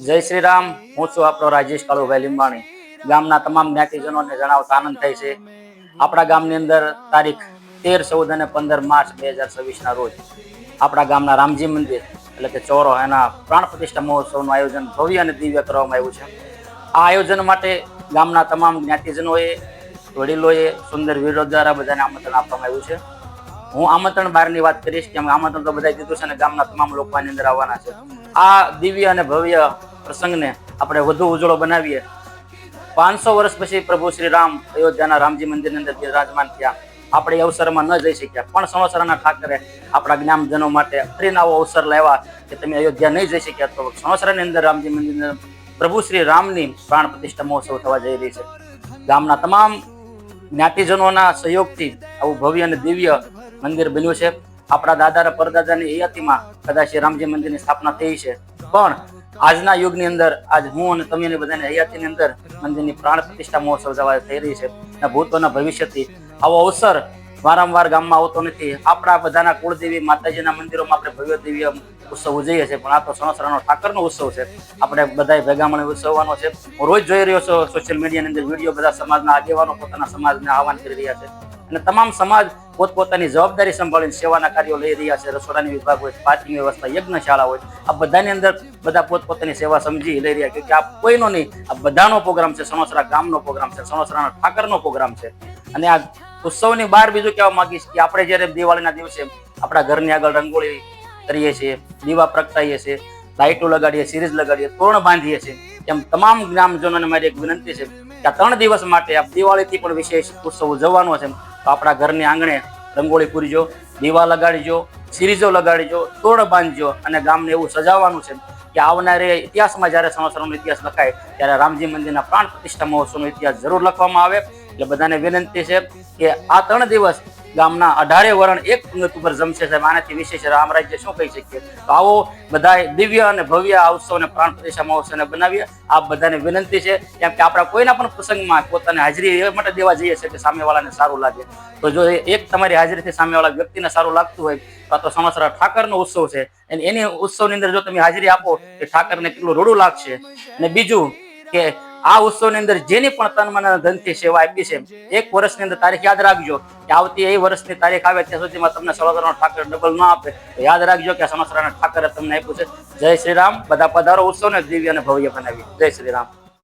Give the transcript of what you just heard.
જય શ્રી રામ। હું છું આપણો રાજેશ કાળુભાઈ લીંબાણી। ગામના તમામ જ્ઞાતિજનોને જણાવતા આનંદ થાય છે, આપણા ગામની અંદર તારીખ 13, 14 અને 15 માર્ચ 2026 ના રોજ આપણા ગામના રામજી મંદિર એટલે કે ચોરો એના પ્રાણ પ્રતિષ્ઠા મહોત્સવનું આયોજન ભવ્ય અને દિવ્ય કરવામાં આવ્યું છે। આ આયોજન માટે ગામના તમામ જ્ઞાતિજનોએ, વડીલોએ, સુંદર વીરો દ્વારા બધાને આમંત્રણ આપવામાં આવ્યું છે। હું આમંત્રણ બહારની વાત કરીશ, કેમ આમંત્રણ તો બધા દીધું છે અને ગામના તમામ લોકો આની અંદર આવવાના છે। આ દિવ્ય અને ભવ્ય પ્રસંગને આપણે વધુ ઉજળો બનાવીએ। 500 વર્ષ પછી પ્રભુ શ્રી રામ અયોધ્યાના રામજી મંદિરની અંદર બિરાજમાન થયા। આપણે એ અવસરમાં ન જઈ શક્યા, પણ સણોસરાના ઠાકરે આપણા જ્ઞાતિજનો માટે ફરીને આવો અવસર લાવ્યા કે તમે અયોધ્યા નહીં જઈ શક્યા તો સણોસરાની અંદર રામજી મંદિર પ્રભુ શ્રી રામની પ્રાણ પ્રતિષ્ઠા મહોત્સવ થવા જઈ રહી છે। ગામના તમામ જ્ઞાતિજનોના સહયોગથી આવું ભવ્ય અને દિવ્ય મંદિર બન્યું છે। આપણા દાદા પરદાદાની હયાતીમાં કદાચ રામજી મંદિરની સ્થાપના થઈ છે, પણ આજના યુગની અંદર આજ હું અને તમે બધાની હયાતીની અંદર મંદિરની પ્રાણ પ્રતિષ્ઠા મહોત્સવ થઈ રહી છે અને ભૂતોના ભવિષ્યથી આવો અવસર વારંવાર ગામમાં આવતો નથી। આપણા બધાના કુળદેવી માતાજીના મંદિરોમાં આપણે ભવ્ય દિવ્ય ઉત્સવ ઉજવીએ છીએ, પણ આ તો સણોસરાનો ઠાકરનો ઉત્સવ છે। આપણે બધા ભેગા મળી ઉત્સવવાનો છે। હું રોજ જોઈ રહ્યો છું સોશિયલ મીડિયાની અંદર વિડીયો, બધા સમાજના આગેવાનો પોતાના સમાજને આહવાન કરી રહ્યા છે અને તમામ સમાજ પોતપોતાની જવાબદારી સંભાળીને સેવાના કાર્યો લઈ રહ્યા છે। રસોડાની વિભાગ હોય, પાર્કિંગ વ્યવસ્થા, યજ્ઞશાળા હોય, આ બધાની અંદર બધા પોતપોતાની સેવા સમજી લઈ રહ્યા છે કે આ કોઈનો નહીં, આ બધાનો પ્રોગ્રામ છે, સણોસરા ગામનો પ્રોગ્રામ છે, સણોસરાના ઠાકરનો પ્રોગ્રામ છે। અને આ ઉત્સવની બહાર બીજું કહેવા માંગીશ કે આપણે જ્યારે દિવાળીના દિવસે આપણા ઘરની આગળ રંગોળી કરીએ છીએ, દીવા પ્રગટાવીએ છીએ, લાઇટો લગાડીએ, સિરીઝ લગાડીએ, તોરણ બાંધીએ છીએ, એમ તમામ ગ્રામજનોને મારી એક વિનંતી છે કે આ 3 દિવસ માટે આ દિવાળીથી પણ વિશેષ ઉત્સવ ઉજવવાનો છે, તો આપણા ઘરની આંગણે રંગોળી પૂરજો, દીવા લગાડીજો, સિરીઝો લગાડીજો, તોરણ બાંધજો અને ગામને એવું સજાવવાનું છે કે આવનારે ઇતિહાસમાં જ્યારે સણોસરાનો ઇતિહાસ લખાય ત્યારે રામજી મંદિરના પ્રાણ પ્રતિષ્ઠા મહોત્સવનો ઇતિહાસ જરૂર લખવામાં આવે। એટલે બધાને વિનંતી છે કે આ 3 દિવસ ગામના 18 વરણ એક પંગત ઉપર જમશે સાહેબ, આનાથી વિશેષ રામ રાજ્ય શું કહી શકીએ। તો આવો બધા દિવ્ય અને ભવ્ય આ ઉત્સવને પ્રાણ પ્રતિષ્ઠા મહોત્સવને બનાવીએ। આ બધાને વિનંતી છે, કેમ કે આપણા કોઈના પણ પ્રસંગમાં પોતાની હાજરી એ માટે દેવા જઈએ છીએ કે સામેવાળાને સારું લાગે। તો જો એક તમારી હાજરીથી સામેવાળા વ્યક્તિને સારું લાગતું હોય તો આ તો સણોસરા ઠાકરનો ઉત્સવ છે, અને એની ઉત્સવની અંદર જો તમે હાજરી આપો કે ઠાકરને કેટલું રોડું લાગશે। અને બીજું કે આ ઉત્સવની અંદર જેની પણ તન મન ધનથી સેવા આપી છે, 1 વર્ષની અંદર તારીખ યાદ રાખજો કે આવતી એ વર્ષની તારીખ આવે ત્યાં સુધીમાં તમને સણોસરાનો ઠાકર ડબલ ન આપે તો યાદ રાખજો કે સણોસરાના ઠાકરે તમને આપ્યું છે। જય શ્રી રામ। બધા પધારો, ઉત્સવને દિવ્ય અને ભવ્ય બનાવી। જય શ્રી રામ।